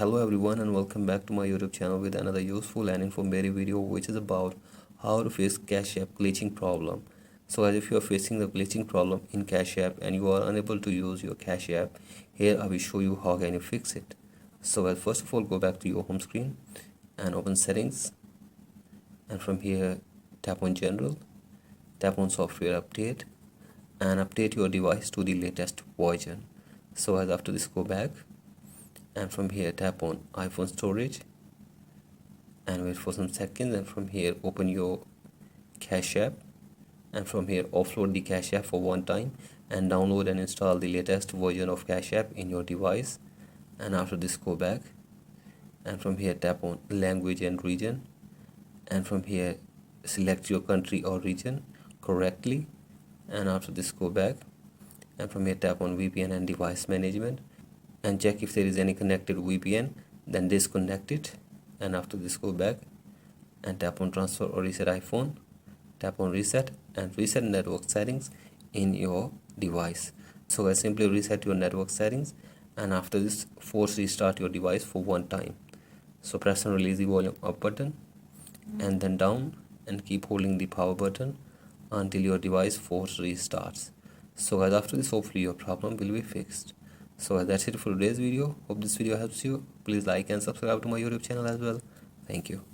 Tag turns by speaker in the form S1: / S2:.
S1: Hello everyone and welcome back to my YouTube channel with another useful and informative video which is about how to fix Cash App glitching problem. So as if you are facing the glitching problem in Cash App and you are unable to use your Cash App, here I will show you how can you fix it. So first of all, go back to your home screen and open settings, and from here tap on general, tap on software update and update your device to the latest version. So as after this, go back and from here tap on iPhone storage and wait for some seconds, and from here open your Cash App and from here offload the Cash App for one time and download and install the latest version of Cash App in your device. And after this, go back and from here tap on language and region, and from here select your country or region correctly, and after this go back and from here tap on VPN and device management and check if there is any connected VPN, then disconnect it. And after this, go back and tap on transfer or reset iPhone, tap on reset and reset network settings in your device. So I simply reset your network settings, and after this force restart your device for one time. So press and release the volume up button and then down, and keep holding the power button until your device force restarts. So guys, after this hopefully your problem will be fixed. So that's it for today's video. Hope this video helps you. Please like and subscribe to my YouTube channel as well. Thank you.